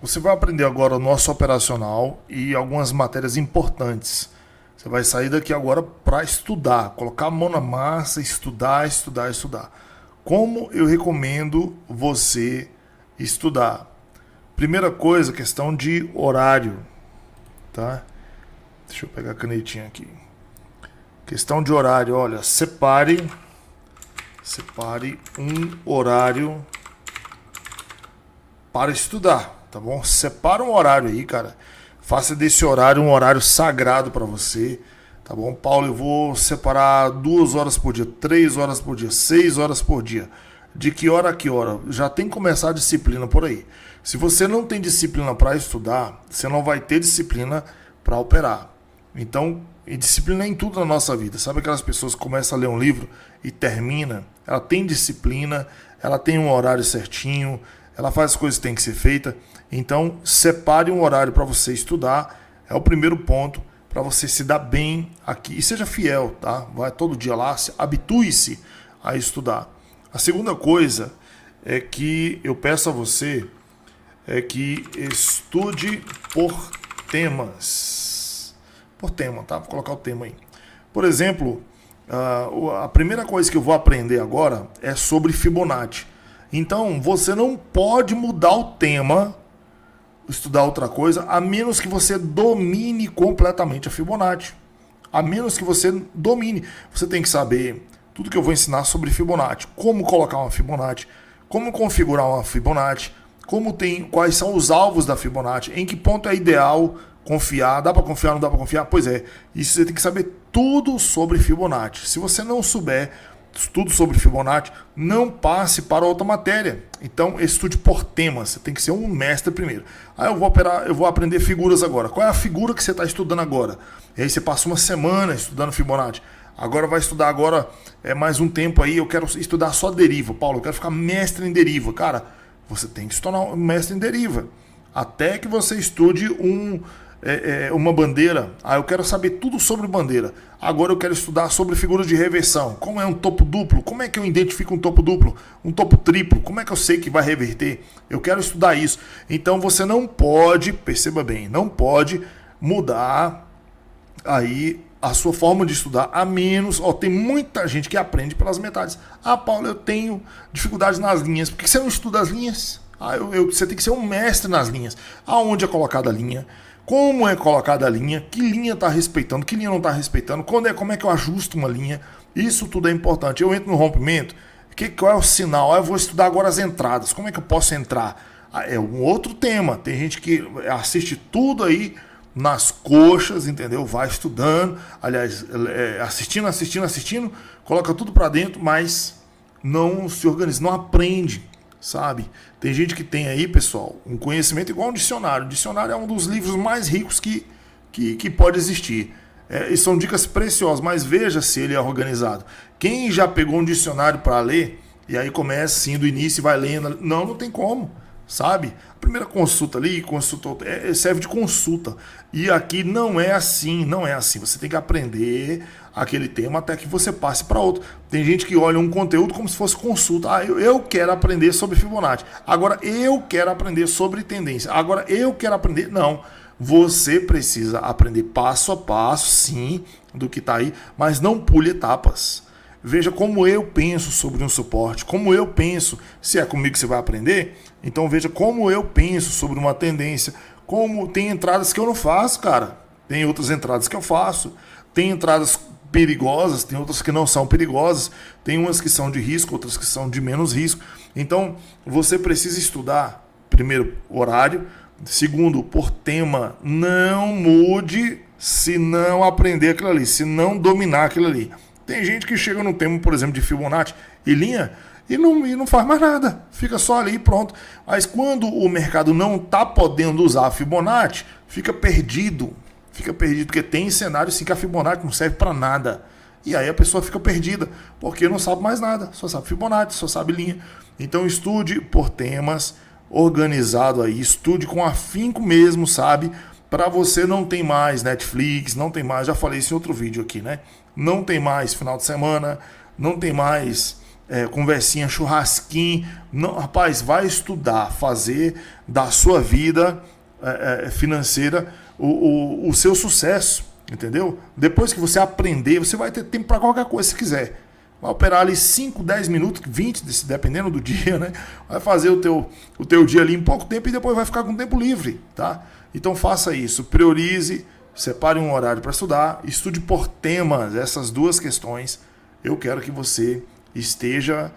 Você vai aprender agora o nosso operacional e algumas matérias importantes. Você vai sair daqui agora para estudar, colocar a mão na massa, estudar, estudar, estudar. Como eu recomendo você estudar? Primeira coisa, questão de horário, tá? Deixa eu pegar a canetinha aqui. Questão de horário, olha, separe um horário para estudar, tá bom? Separa um horário aí, cara. Faça desse horário um horário sagrado para você, tá bom? Paulo, eu vou separar 2 horas por dia, 3 horas por dia, 6 horas por dia. De que hora a que hora? Já tem que começar a disciplina por aí. Se você não tem disciplina para estudar, você não vai ter disciplina para operar. Então, e disciplina é em tudo na nossa vida. Sabe aquelas pessoas que começam a ler um livro e termina? Ela tem disciplina, ela tem um horário certinho, ela faz as coisas que tem que ser feita. Então, separe um horário para você estudar. É o primeiro ponto para você se dar bem aqui. E seja fiel, tá? Vai todo dia lá, habitue-se a estudar. A segunda coisa é que eu peço a você é que estude por temas. Por tema, tá? Vou colocar o tema aí. Por exemplo, a primeira coisa que eu vou aprender agora é sobre Fibonacci. Então, você não pode mudar o tema, estudar outra coisa, a menos que você domine completamente a Fibonacci. A menos que você domine. Você tem que saber tudo que eu vou ensinar sobre Fibonacci. Como colocar uma Fibonacci, como configurar uma Fibonacci, quais são os alvos da Fibonacci, em que ponto é ideal confiar, dá para confiar, não dá para confiar? Pois é, isso você tem que saber tudo sobre Fibonacci. Se você não souber tudo sobre Fibonacci, não passe para outra matéria. Então, estude por temas. Você tem que ser um mestre primeiro. Aí eu vou aprender figuras agora. Qual é a figura que você está estudando agora? E aí você passa uma semana estudando Fibonacci. Agora vai estudar agora mais um tempo aí. Eu quero estudar só deriva. Paulo, eu quero ficar mestre em deriva. Cara, você tem que se tornar um mestre em deriva. Até que você estude uma bandeira. Eu quero saber tudo sobre bandeira. Agora eu quero estudar sobre figuras de reversão. Como é um topo duplo? Como é que eu identifico um topo duplo? Um topo triplo? Como é que eu sei que vai reverter? Eu quero estudar isso. Então você não pode, perceba bem, não pode mudar aí a sua forma de estudar, a menos, tem muita gente que aprende pelas metades. Paulo, eu tenho dificuldades nas linhas. Por que você não estuda as linhas? Você tem que ser um mestre nas linhas. Aonde é colocada a linha? Como é colocada a linha? Que linha está respeitando? Que linha não está respeitando? Como é que eu ajusto uma linha? Isso tudo é importante. Eu entro no rompimento. Qual é o sinal? Eu vou estudar agora as entradas. Como é que eu posso entrar? É um outro tema. Tem gente que assiste tudo aí nas coxas, entendeu? Vai estudando, aliás, assistindo, coloca tudo para dentro, mas não se organiza, não aprende, sabe? Tem gente que tem aí, pessoal, um conhecimento igual um dicionário. O dicionário é um dos livros mais ricos que pode existir. E são dicas preciosas, mas veja se ele é organizado. Quem já pegou um dicionário para ler, e aí começa assim do início e vai lendo, não tem como. Sabe? A primeira consulta ali, serve de consulta. E aqui não é assim, não é assim. Você tem que aprender aquele tema até que você passe para outro. Tem gente que olha um conteúdo como se fosse consulta. Eu quero aprender sobre Fibonacci. Agora eu quero aprender sobre tendência. Agora eu quero aprender. Não. Você precisa aprender passo a passo, sim, do que está aí, mas não pule etapas. Veja como eu penso sobre um suporte, como eu penso, se é comigo que você vai aprender, então veja como eu penso sobre uma tendência, como tem entradas que eu não faço, cara, tem outras entradas que eu faço, tem entradas perigosas, tem outras que não são perigosas, tem umas que são de risco, outras que são de menos risco, então você precisa estudar, primeiro, horário, segundo, por tema, não mude se não aprender aquilo ali, se não dominar aquilo ali. Tem gente que chega no tema, por exemplo, de Fibonacci e linha e não faz mais nada. Fica só ali e pronto. Mas quando o mercado não está podendo usar a Fibonacci, fica perdido. Fica perdido, porque tem cenário sim que a Fibonacci não serve para nada. E aí a pessoa fica perdida, porque não sabe mais nada. Só sabe Fibonacci, só sabe linha. Então estude por temas, organizado aí. Estude com afinco mesmo, sabe? Para você não tem mais Netflix, não tem mais, já falei isso em outro vídeo aqui, né? Não tem mais final de semana, não tem mais conversinha, churrasquinho. Não, rapaz, vai estudar, fazer da sua vida financeira o seu sucesso, entendeu? Depois que você aprender, você vai ter tempo para qualquer coisa se quiser. Vai operar ali 5, 10 minutos, 20, dependendo do dia, né? Vai fazer o teu dia ali em pouco tempo e depois vai ficar com tempo livre, tá? Então faça isso, priorize, separe um horário para estudar, estude por temas, essas duas questões. Eu quero que você esteja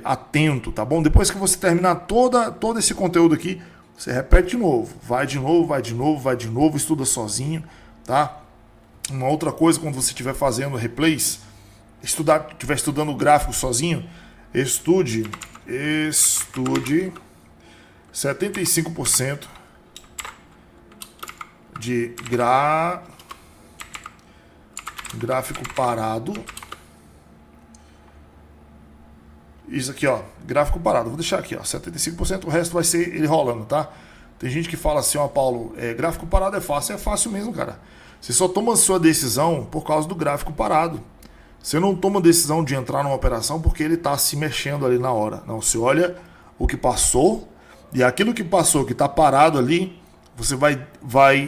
atento, tá bom? Depois que você terminar todo esse conteúdo aqui, você repete de novo, vai de novo, estuda sozinho, tá? Uma outra coisa, quando você estiver fazendo replays, estiver estudando gráfico sozinho, estude 75% de gráfico parado. Isso aqui, ó, gráfico parado. Vou deixar aqui, ó, 75%, o resto vai ser ele rolando, tá? Tem gente que fala assim, ó, Paulo, gráfico parado é fácil mesmo, cara. Você só toma a sua decisão por causa do gráfico parado. Você não toma a decisão de entrar numa operação porque ele está se mexendo ali na hora. Não, você olha o que passou e aquilo que passou, que está parado ali, você vai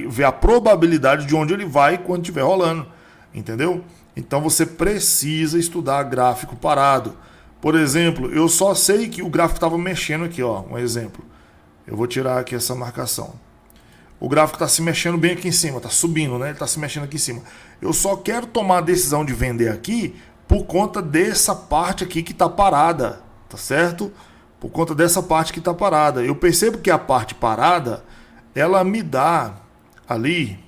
ver a probabilidade de onde ele vai quando estiver rolando, entendeu? Então você precisa estudar gráfico parado. Por exemplo, eu só sei que o gráfico estava mexendo aqui, ó, um exemplo. Eu vou tirar aqui essa marcação. O gráfico está se mexendo bem aqui em cima, está subindo, né? Ele está se mexendo aqui em cima. Eu só quero tomar a decisão de vender aqui por conta dessa parte aqui que está parada, tá certo? Por conta dessa parte que está parada. Eu percebo que a parte parada, ela me dá ali,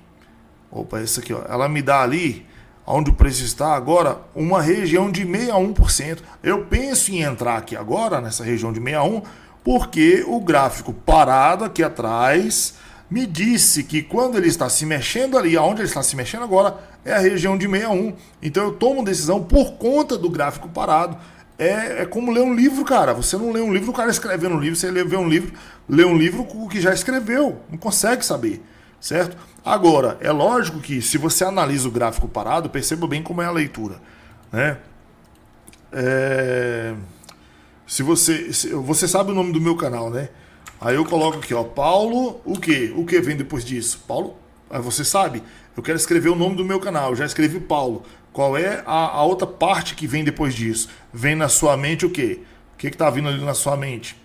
essa aqui, ó, ela me dá ali, onde o preço está agora, uma região de 61%. Eu penso em entrar aqui agora, nessa região de 61%, porque o gráfico parado aqui atrás me disse que quando ele está se mexendo ali, aonde ele está se mexendo agora, é a região de 61. Então eu tomo decisão por conta do gráfico parado. É como ler um livro, cara. Você não lê um livro, o cara escrevendo um livro, você lê um livro com o que já escreveu. Não consegue saber, certo? Agora, é lógico que se você analisa o gráfico parado, perceba bem como é a leitura, né? Se você sabe o nome do meu canal, né? Aí eu coloco aqui, ó, Paulo, o quê? O que vem depois disso? Paulo, aí você sabe, eu quero escrever o nome do meu canal, eu já escrevi Paulo. Qual é a outra parte que vem depois disso? Vem na sua mente o quê? O que está vindo ali na sua mente?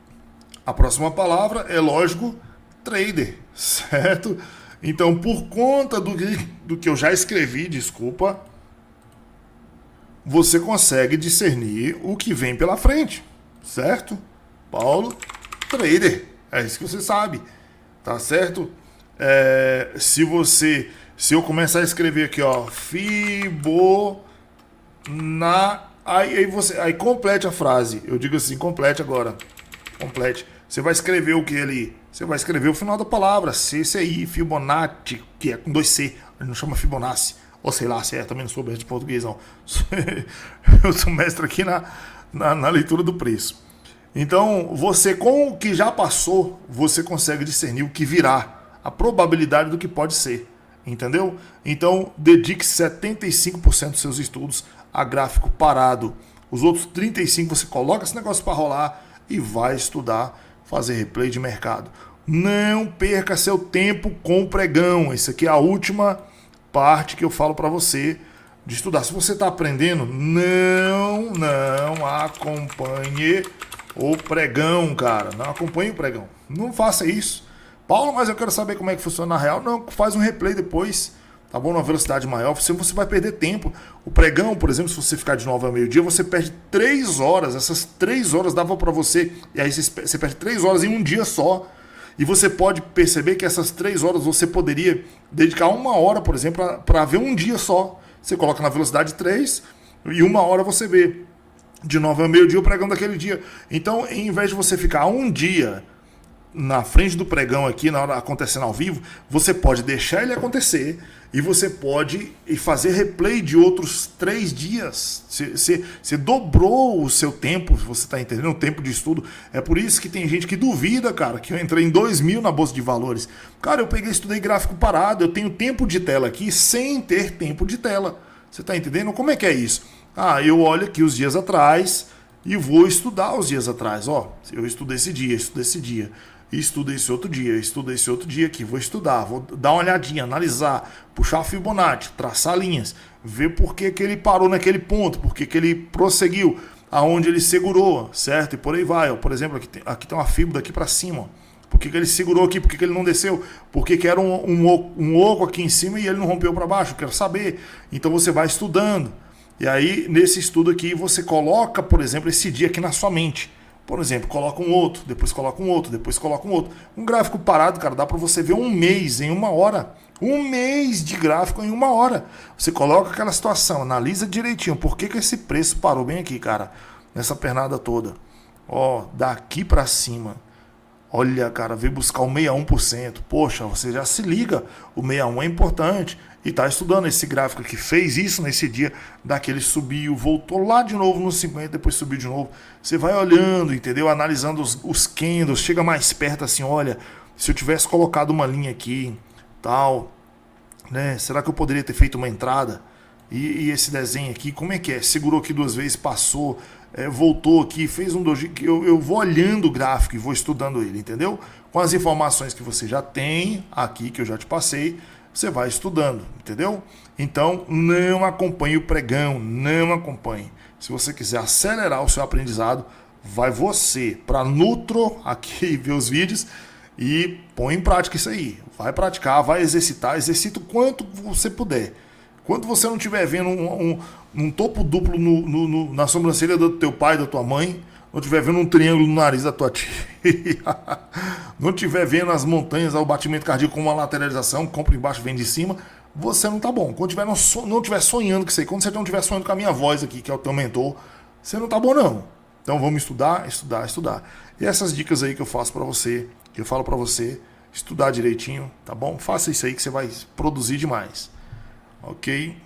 A próxima palavra é, lógico, trader, certo? Então, por conta do que eu já escrevi, desculpa, você consegue discernir o que vem pela frente, certo? Paulo, trader. É isso que você sabe, tá certo? Se eu começar a escrever aqui, ó, aí complete a frase. Eu digo assim, complete agora. Complete. Você vai escrever o que ali? Você vai escrever o final da palavra, CCI, Fibonacci, que é com 2C. Ele não chama Fibonacci. Ou sei lá, se também não sou mestre de português, não. Eu sou mestre aqui na leitura do preço. Então, você com o que já passou, você consegue discernir o que virá, a probabilidade do que pode ser, entendeu? Então, dedique 75% dos seus estudos a gráfico parado. Os outros 35% você coloca esse negócio para rolar e vai estudar, fazer replay de mercado. Não perca seu tempo com o pregão. Essa aqui é a última parte que eu falo para você de estudar. Se você está aprendendo, não acompanhe o pregão, cara. Não acompanhe o pregão. Não faça isso. Paulo, mas eu quero saber como é que funciona na real. Não, faz um replay depois, tá bom? Numa velocidade maior. Você vai perder tempo. O pregão, por exemplo, se você ficar de 9 ao meio-dia, você perde 3 horas. Essas 3 horas dava para você. E aí você perde 3 horas em um dia só. E você pode perceber que essas 3 horas você poderia dedicar 1 hora, por exemplo, para ver um dia só. Você coloca na velocidade 3 e 1 hora você vê. De 9 ao meio-dia o pregão daquele dia. Então, em vez de você ficar um dia na frente do pregão aqui, na hora acontecendo ao vivo, você pode deixar ele acontecer e você pode fazer replay de outros 3 dias. Você dobrou o seu tempo, você está entendendo? O tempo de estudo. É por isso que tem gente que duvida, cara, que eu entrei em 2000 na Bolsa de Valores. Cara, eu peguei e estudei gráfico parado, eu tenho tempo de tela aqui sem ter tempo de tela. Você está entendendo? Como é que é isso? Eu olho aqui os dias atrás e vou estudar os dias atrás. Ó, eu estudo esse dia, estudo esse outro dia, estudo esse outro dia aqui, vou estudar, vou dar uma olhadinha, analisar, puxar a Fibonacci, traçar linhas, ver por que ele parou naquele ponto, por que ele prosseguiu, aonde ele segurou, certo? E por aí vai. Ó. Por exemplo, aqui tem uma fibra daqui para cima, ó. Por que ele segurou aqui? Por que ele não desceu? Por que era um oco aqui em cima e ele não rompeu para baixo? Eu quero saber. Então você vai estudando. E aí, nesse estudo aqui, você coloca, por exemplo, esse dia aqui na sua mente. Por exemplo, coloca um outro, depois coloca um outro, depois coloca um outro. Um gráfico parado, cara, dá para você ver um mês em uma hora. Um mês de gráfico em uma hora. Você coloca aquela situação, analisa direitinho. Por que esse preço parou bem aqui, cara? Nessa pernada toda. Ó, daqui para cima. Olha, cara, veio buscar o 61%. Poxa, você já se liga. O 61 é importante. E tá estudando esse gráfico que fez isso nesse dia. Daquele subiu, voltou lá de novo no 50, depois subiu de novo. Você vai olhando, entendeu? Analisando os candles. Chega mais perto assim, olha. Se eu tivesse colocado uma linha aqui, tal, né? Será que eu poderia ter feito uma entrada? E esse desenho aqui, como é que é? Segurou aqui 2 vezes, passou, voltou aqui, fez um doji. Eu vou olhando o gráfico e vou estudando ele, entendeu? Com as informações que você já tem aqui, que eu já te passei, você vai estudando, entendeu? Então, não acompanhe o pregão, não acompanhe. Se você quiser acelerar o seu aprendizado, vai você para Nutro, aqui ver os vídeos, e põe em prática isso aí. Vai praticar, vai exercitar, exercita o quanto você puder. Quando você não estiver vendo um topo duplo na sobrancelha do teu pai, da tua mãe, não estiver vendo um triângulo no nariz da tua tia, não estiver vendo as montanhas, o batimento cardíaco com uma lateralização, compra embaixo, vem de cima, você não tá bom. Quando não estiver sonhando com isso aí, quando você não estiver sonhando com a minha voz aqui, que é o teu mentor, você não tá bom não. Então vamos estudar. E essas dicas aí que eu faço para você, que eu falo para você, estudar direitinho, tá bom? Faça isso aí que você vai produzir demais. Ok?